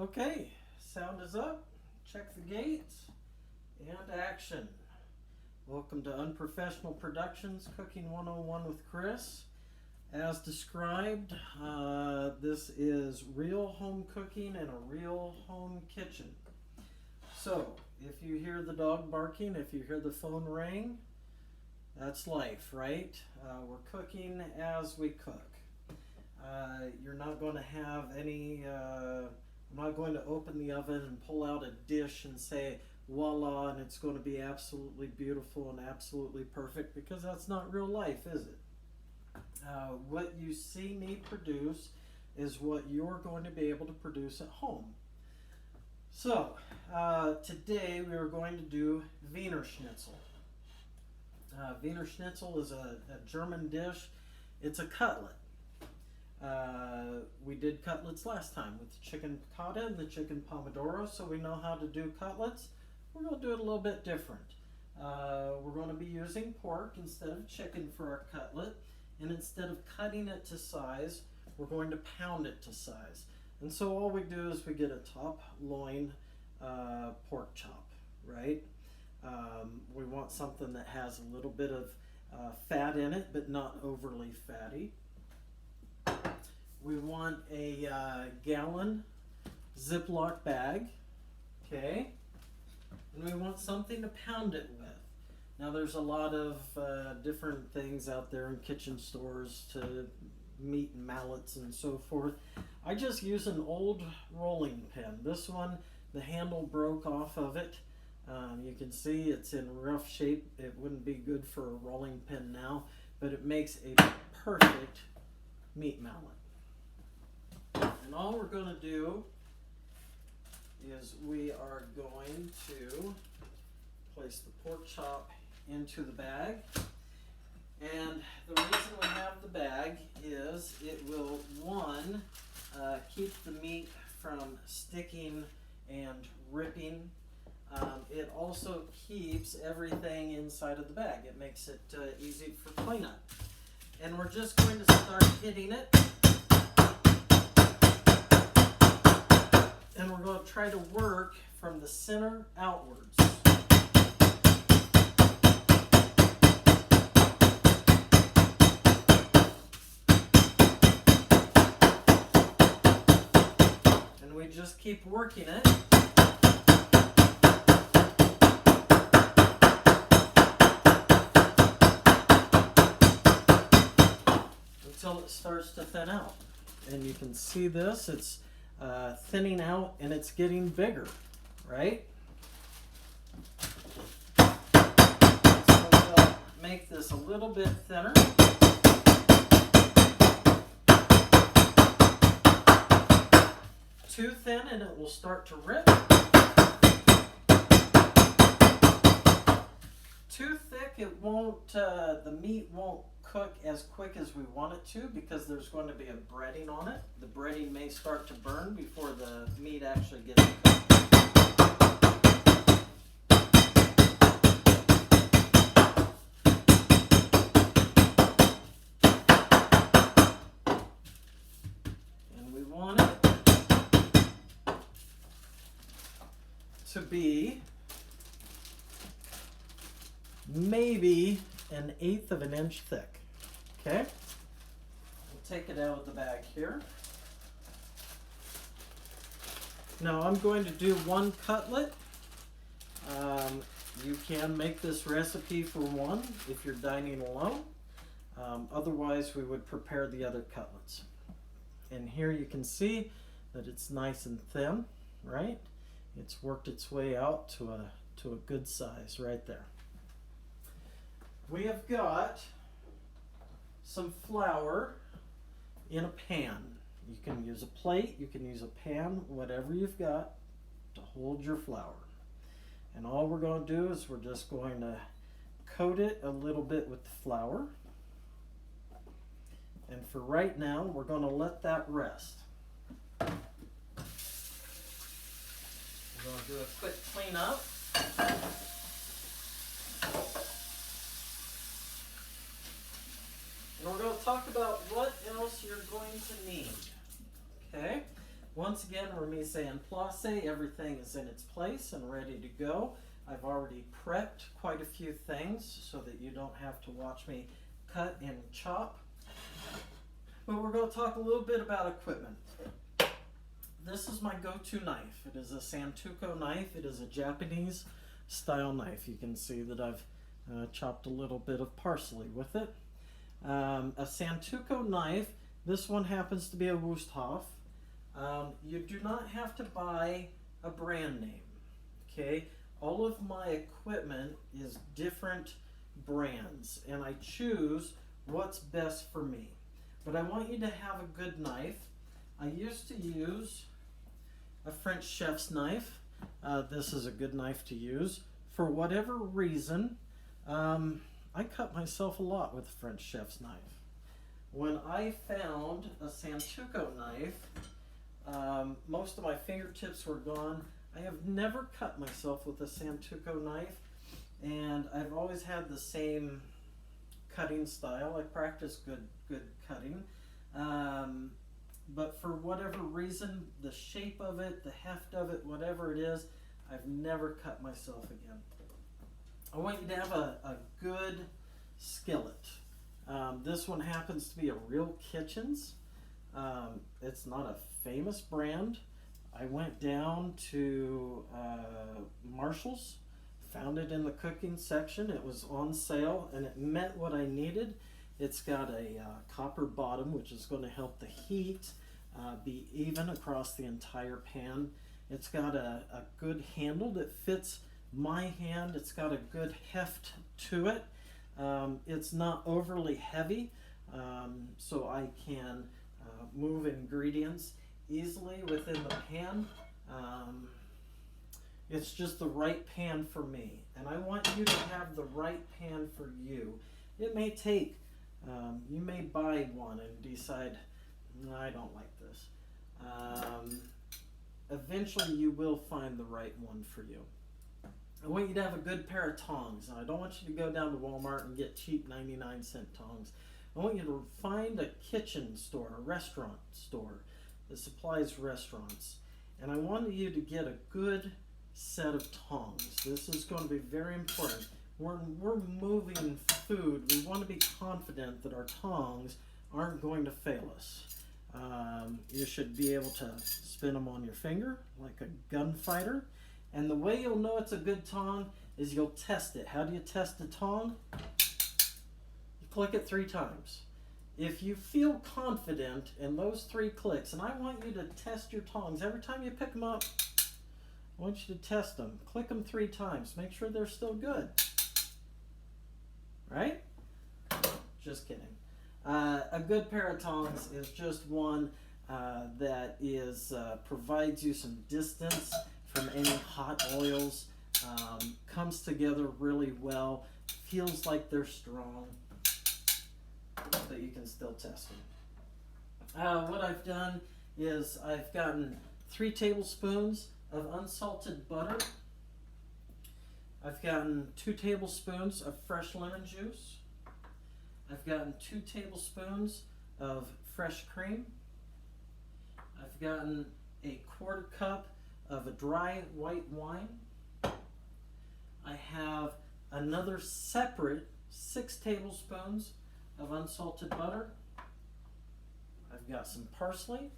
Okay, sound is up, check the gate, and action. Welcome to Unprofessional Productions, Cooking 101 with Chris. As described, this is real home cooking in a real home kitchen. So, if you hear the dog barking, if you hear the phone ring, that's life, right? We're cooking as we cook. You're not going to have any, I'm not going to open the oven and pull out a dish and say, voila, and it's going to be absolutely beautiful and absolutely perfect, because that's not real life, is it? What you see me produce is what you're going to be able to produce at home. So, today we are going to do Weiner Schnitzel. Weiner Schnitzel is a German dish. It's a cutlet. We did cutlets last time with the chicken piccata and the chicken pomodoro, so we know how to do cutlets. We're going to do it a little bit different. We're going to be using pork instead of chicken for our cutlet, and instead of cutting it to size, we're going to pound it to size. And so all we do is we get a top loin pork chop, right? We want something that has a little bit of fat in it, but not overly fatty. We want a gallon Ziploc bag, okay? And we want something to pound it with. Now there's a lot of different things out there in kitchen stores to meat and mallets and so forth. I just use an old rolling pin. This one, the handle broke off of it. You can see it's in rough shape. It wouldn't be good for a rolling pin now, but it makes a perfect meat mallet. And all we're going to do is we are going to place the pork chop into the bag. And the reason we have the bag is it will, one, keep the meat from sticking and ripping. It also keeps everything inside of the bag. It makes it easy for cleanup. And we're just going to start hitting it. And we're going to try to work from the center outwards. And we just keep working it. Until it starts to thin out. And you can see this, it's thinning out and it's getting bigger, right? So we'll make this a little bit thinner. Too thin and it will start to rip. Too thick, it won't, the meat won't cook as quick as we want it to, because there's going to be a breading on it. The breading may start to burn before the meat actually gets cooked. And we want it to be maybe 1/8 of an inch thick. Okay, we'll take it out of the bag here. Now I'm going to do one cutlet. You can make this recipe for one if you're dining alone. Otherwise, we would prepare the other cutlets. And here you can see that it's nice and thin, right? It's worked its way out to a good size right there. We have got some flour in a pan. You can use a plate, you can use a pan, whatever you've got to hold your flour. And all we're going to do is we're just going to coat it a little bit with the flour. And for right now, we're going to let that rest. We're going to do a quick cleanup. And we're going to talk about what else you're going to need. Okay? Once again, remise en place, everything is in its place and ready to go. I've already prepped quite a few things so that you don't have to watch me cut and chop. But we're going to talk a little bit about equipment. This is my go-to knife. It is a Santoku knife. It is a Japanese style knife. You can see that I've chopped a little bit of parsley with it. A Santoku knife, this one happens to be a Wusthof. You do not have to buy a brand name, okay? All of my equipment is different brands, and I choose what's best for me. But I want you to have a good knife. I used to use a French chef's knife. This is a good knife to use. For whatever reason, I cut myself a lot with a French chef's knife. When I found a Santoku knife, most of my fingertips were gone. I have never cut myself with a Santoku knife, and I've always had the same cutting style. I practice good cutting. But for whatever reason, the shape of it, the heft of it, whatever it is, I've never cut myself again. I want you to have a good skillet. This one happens to be a Real Kitchens. It's not a famous brand. I went down to Marshall's, found it in the cooking section. It was on sale and it met what I needed. It's got a copper bottom, which is going to help the heat be even across the entire pan. It's got a good handle that fits my hand. It's got a good heft to it. It's not overly heavy, so I can move ingredients easily within the pan. It's just the right pan for me, and I want you to have the right pan for you. It may take, you may buy one and decide, no, I don't like this. Eventually you will find the right one for you. I want you to have a good pair of tongs. Now, I don't want you to go down to Walmart and get cheap 99-cent tongs. I want you to find a kitchen store, a restaurant store that supplies restaurants. And I want you to get a good set of tongs. This is going to be very important. When we're moving food, we want to be confident that our tongs aren't going to fail us. You should be able to spin them on your finger like a gunfighter. And the way you'll know it's a good tong is you'll test it. How do you test a tong? You click it 3 times. If you feel confident in those 3 clicks, and I want you to test your tongs every time you pick them up, I want you to test them. Click them 3 times. Make sure they're still good. Right? Just kidding. A good pair of tongs is just one that provides you some distance from any hot oils, comes together really well, feels like they're strong, but you can still test them. What I've done is I've gotten 3 tablespoons of unsalted butter. I've gotten 2 tablespoons of fresh lemon juice. I've gotten 2 tablespoons of fresh cream. I've gotten a 1/4 cup of a dry white wine. I have another separate 6 tablespoons of unsalted butter. I've got some parsley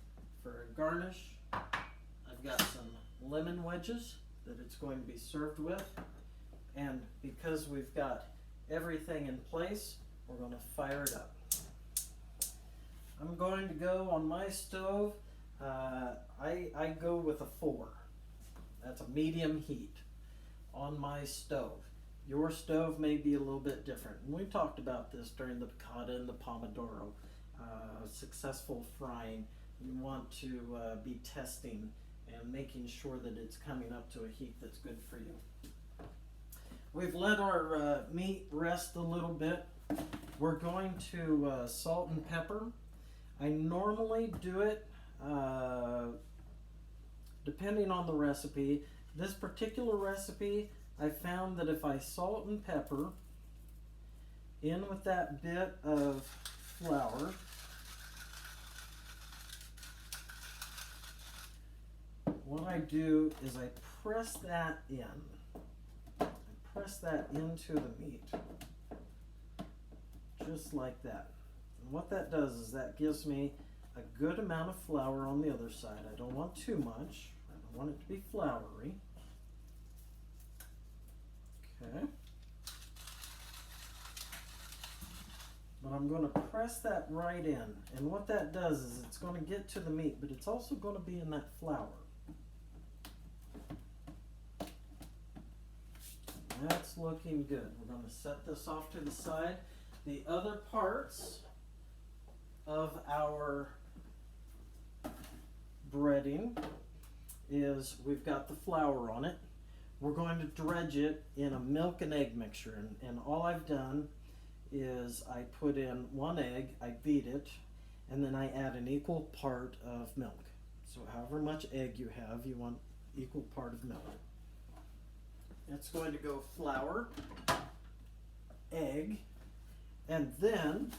for a garnish. I've got some lemon wedges that it's going to be served with. And because we've got everything in place, we're going to fire it up. I'm going to go on my stove. I go with a 4. That's a medium heat on my stove. Your stove may be a little bit different. And we talked about this during the piccata and the pomodoro. Successful frying, you want to be testing and making sure that it's coming up to a heat that's good for you. We've let our meat rest a little bit. We're going to salt and pepper. I normally do it depending on the recipe. This particular recipe, I found that if I salt and pepper in with that bit of flour, what I do is I press that in. I press that into the meat. Just like that. And what that does is that gives me a good amount of flour on the other side. I don't want too much. I don't want it to be floury. Okay. But I'm going to press that right in. And what that does is it's going to get to the meat, but it's also going to be in that flour. That's looking good. We're going to set this off to the side. The other parts of our breading is we've got the flour on it. We're going to dredge it in a milk and egg mixture. And all I've done is I put in 1 egg, I beat it, and then I add an equal part of milk. So however much egg you have, you want equal part of milk. It's going to go flour, egg, and then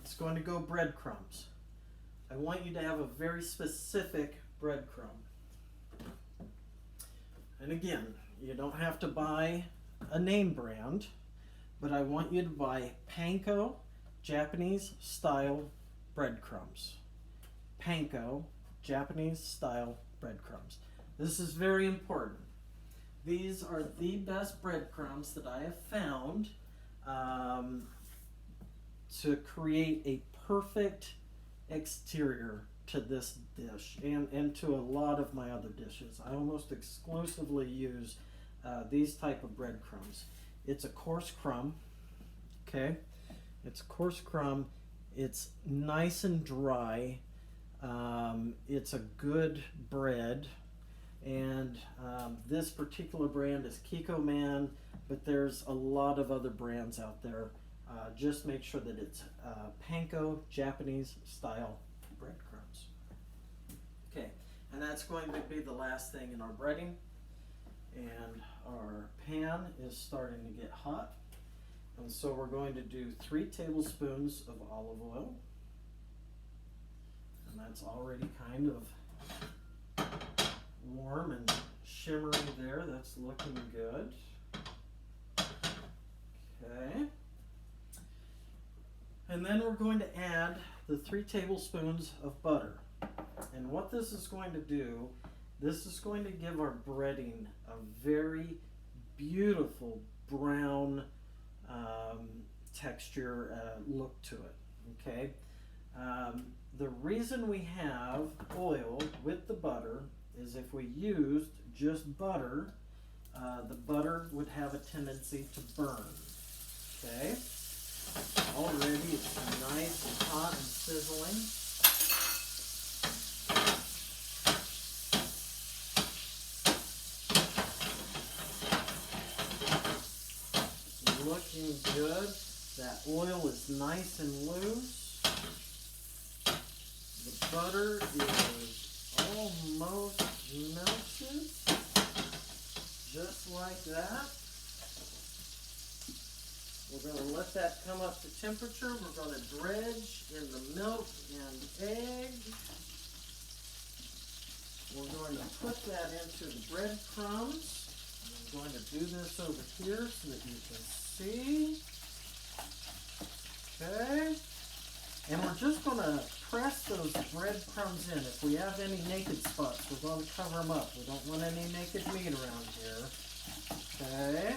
it's going to go breadcrumbs. I want you to have a very specific breadcrumb. And again, you don't have to buy a name brand, but I want you to buy Panko Japanese style breadcrumbs. Panko Japanese style breadcrumbs. This is very important. These are the best breadcrumbs that I have found to create a perfect exterior to this dish and to a lot of my other dishes. I almost exclusively use these type of breadcrumbs. It's a coarse crumb, okay? It's a coarse crumb. It's nice and dry. It's a good bread. And this particular brand is Kiko Man, but there's a lot of other brands out there. Just make sure that it's Panko Japanese style breadcrumbs. Okay, and that's going to be the last thing in our breading. And our pan is starting to get hot. And so we're going to do 3 tablespoons of olive oil. And that's already kind of warm and shimmering there. That's looking good. Okay. And then we're going to add the 3 tablespoons of butter. And what this is going to do, this is going to give our breading a very beautiful brown texture look to it. Okay. The reason we have oil with the butter is if we used just butter, the butter would have a tendency to burn. Okay. Already it's nice and hot and sizzling. Looking good. That oil is nice and loose. The butter is almost melted. Just like that. We're going to let that come up to temperature. We're going to dredge in the milk and egg. We're going to put that into the breadcrumbs. I'm going to do this over here so that you can see. Okay. And we're just going to press those breadcrumbs in. If we have any naked spots, we're going to cover them up. We don't want any naked meat around here. Okay.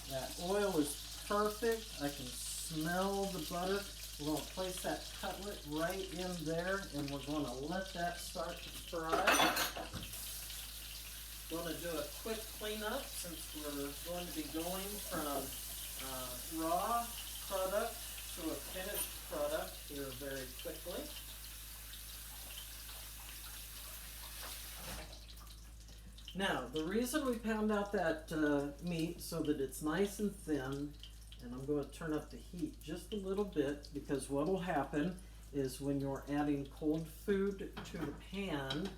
That oil is perfect. I can smell the butter. We're going to place that cutlet right in there, and we're going to let that start to fry. Going to do a quick cleanup since we're going to be going from raw product to a finished product here very quickly. Now, the reason we pound out that meat so that it's nice and thin, and I'm going to turn up the heat just a little bit, because what will happen is when you're adding cold food to the pan,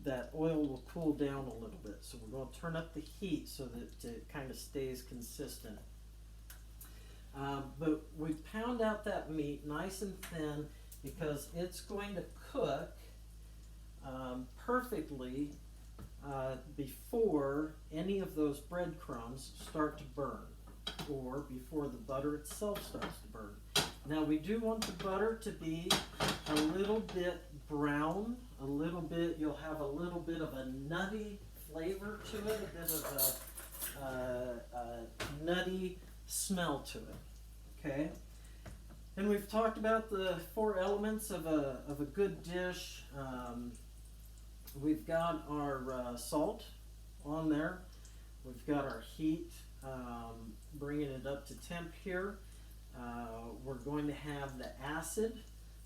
that oil will cool down a little bit. So we're going to turn up the heat so that it kind of stays consistent. But we pound out that meat nice and thin because it's going to cook perfectly before any of those breadcrumbs start to burn, or before the butter itself starts to burn. Now we do want the butter to be a little bit brown, a little bit, you'll have a little bit of a nutty flavor to it, a bit of a nutty smell to it, okay? And we've talked about the 4 elements of a good dish. We've got our salt on there. We've got our heat, bringing it up to temp here. We're going to have the acid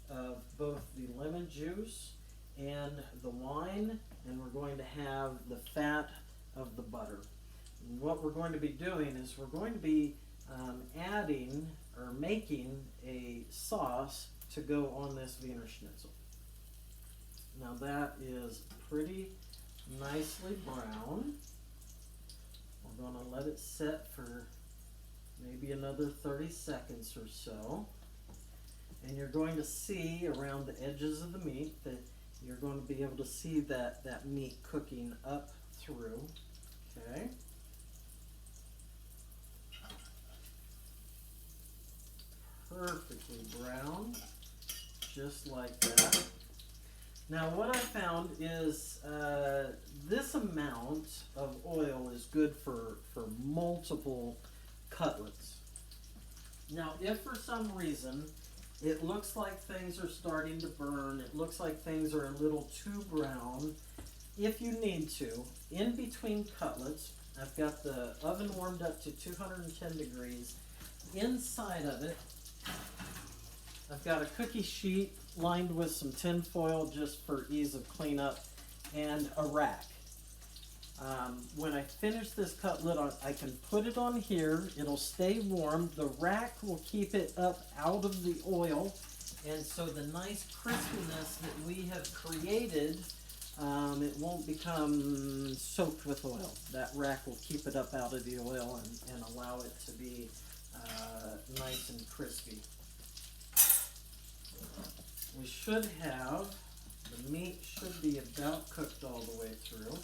of both the lemon juice and the wine, and we're going to have the fat of the butter. And what we're going to be doing is we're going to be adding or making a sauce to go on this Wiener Schnitzel. Now that is pretty nicely brown. We're going to let it set for maybe another 30 seconds or so. And you're going to see around the edges of the meat that you're going to be able to see that meat cooking up through. Okay. Perfectly brown, just like that. Now what I found is this amount of oil is good for multiple cutlets. Now if for some reason it looks like things are starting to burn, it looks like things are a little too brown, if you need to, in between cutlets, I've got the oven warmed up to 210 degrees. Inside of it, I've got a cookie sheet lined with some tin foil just for ease of cleanup, and a rack. When I finish this cutlet, I can put it on here. It'll stay warm. The rack will keep it up out of the oil, and so the nice crispiness that we have created, it won't become soaked with oil. That rack will keep it up out of the oil and allow it to be nice and crispy. We should have, the meat should be about cooked all the way through.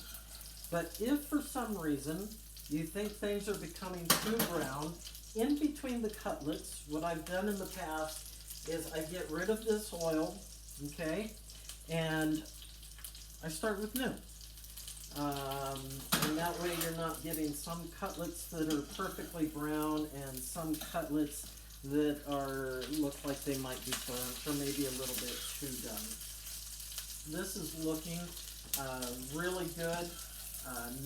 But if for some reason you think things are becoming too brown, in between the cutlets, what I've done in the past is I get rid of this oil, okay, and I start with new. And that way you're not getting some cutlets that are perfectly brown and some cutlets that look like they might be burnt or maybe a little bit too done. This is looking really good.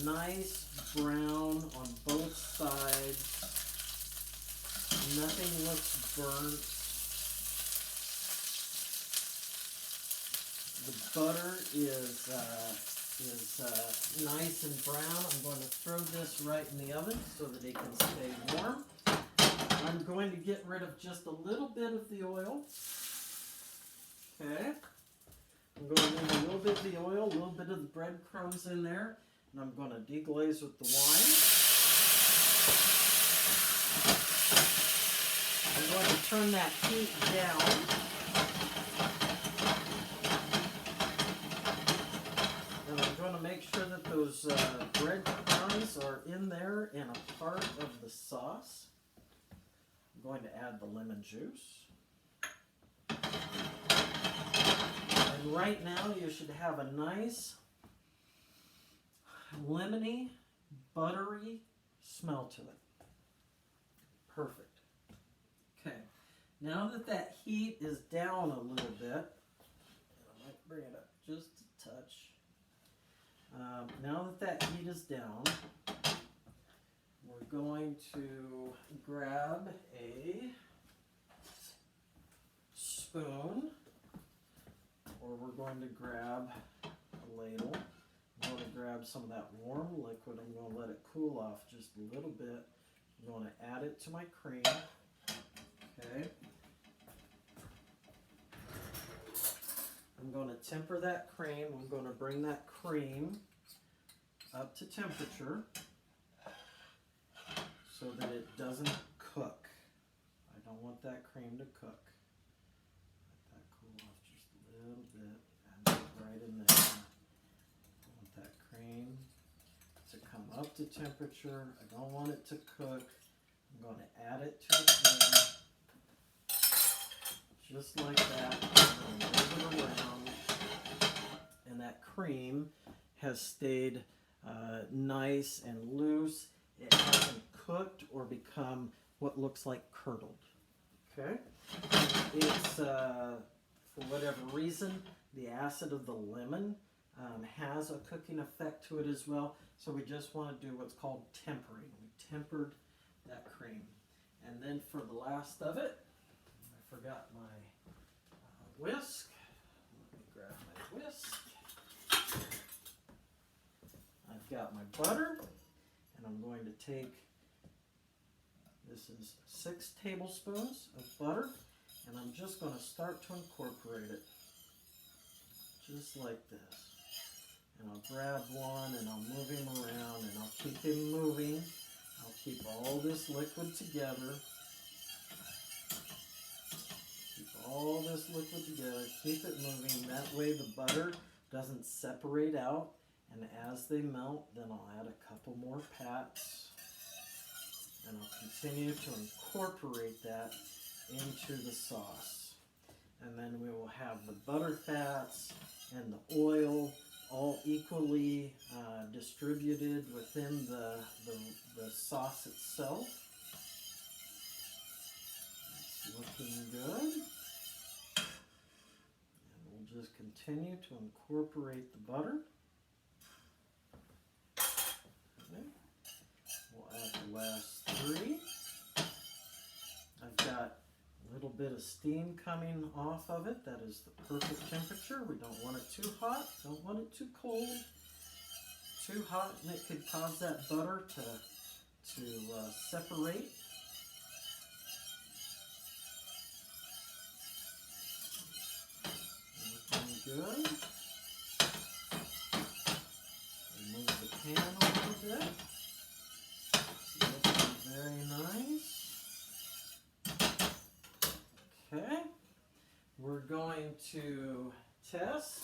Nice brown on both sides. Nothing looks burnt. The butter is nice and brown. I'm going to throw this right in the oven so that it can stay warm. I'm going to get rid of just a little bit of the oil. Okay. I'm going to leave a little bit of the oil, a little bit of the breadcrumbs in there, and I'm going to deglaze with the wine. I'm going to turn that heat down. And I'm going to make sure that those breadcrumbs are in there and a part of the sauce. I'm going to add the lemon juice. And right now you should have a nice lemony, buttery smell to it. Perfect. Okay, now that that heat is down a little bit, I might bring it up just a touch. Now that that heat is down, we're going to grab a spoon, or we're going to grab a ladle. I'm going to grab some of that warm liquid. I'm going to let it cool off just a little bit. I'm going to add it to my cream. Okay. I'm going to temper that cream. I'm going to bring that cream up to temperature so that it doesn't cook. I don't want that cream to cook. Let that cool off just a little bit. Add it right in there. up to temperature. I don't want it to cook. I'm going to add it to the pan. Just like that. I'm going to move it around. And that cream has stayed nice and loose. It hasn't cooked or become what looks like curdled. Okay? It's, for whatever reason, the acid of the lemon has a cooking effect to it as well. So we just want to do what's called tempering. We tempered that cream. And then for the last of it, I forgot my whisk. Let me grab my whisk. I've got my butter, and I'm going to take, this is 6 tablespoons of butter, and I'm just going to start to incorporate it, just like this. And I'll grab one, and I'll move him around, and I'll keep him moving. I'll keep all this liquid together. Keep all this liquid together, keep it moving. That way the butter doesn't separate out. And as they melt, then I'll add a couple more pats. And I'll continue to incorporate that into the sauce. And then we will have the butter fats and the oil all equally distributed within the sauce itself. It's looking good. And we'll just continue to incorporate the butter. Okay. We'll add the last 3. I've got a little bit of steam coming off of it. That is the perfect temperature. We don't want it too hot, don't want it too cold. Too hot and it could cause that butter to separate. Looking good. Move the pan a little bit. Looking very nice. Okay. We're going to test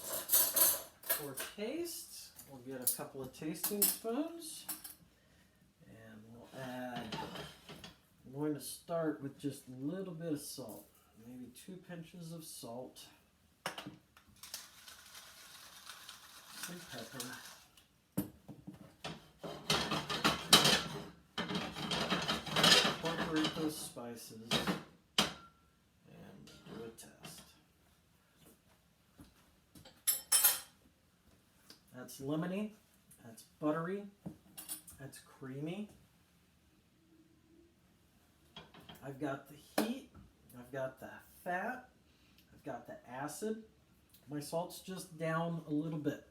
for taste. We'll get a couple of tasting spoons. And we'll add, I'm going to start with just a little bit of salt. Maybe 2 pinches of salt. Some pepper. Incorporate those spices and do a test. That's lemony, that's buttery, that's creamy. I've got the heat, I've got the fat, I've got the acid. My salt's just down a little bit.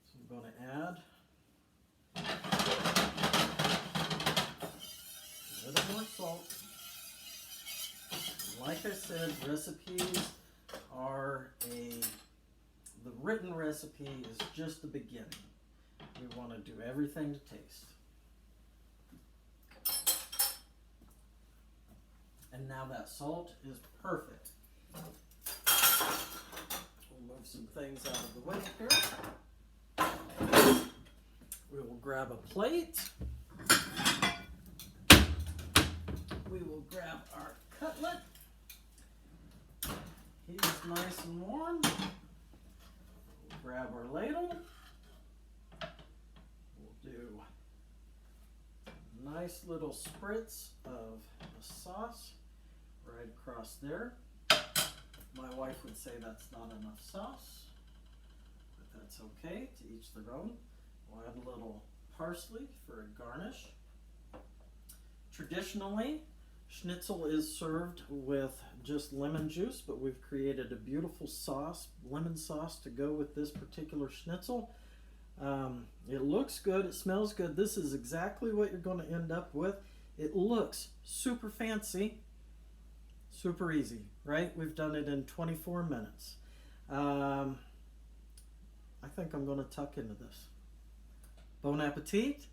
So I'm going to add a little more salt. Like I said, recipes are the written recipe is just the beginning. We want to do everything to taste. And now that salt is perfect. We'll move some things out of the way here. We will grab a plate. We will grab our cutlet. He's nice and warm. We'll grab our ladle. We'll do a nice little spritz of the sauce right across there. My wife would say that's not enough sauce, but that's okay, to each their own. We'll add a little parsley for a garnish. Traditionally, schnitzel is served with just lemon juice, but we've created a beautiful sauce, lemon sauce, to go with this particular schnitzel. It looks good, it smells good. This is exactly what you're going to end up with. It looks super fancy, super easy, right? We've done it in 24 minutes. I think I'm going to tuck into this. Bon appetit.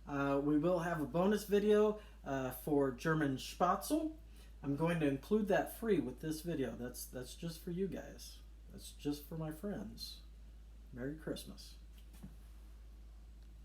We will have a bonus video for German Spaetzle. I'm going to include that free with this video. That's just for you guys. That's just for my friends. Merry Christmas.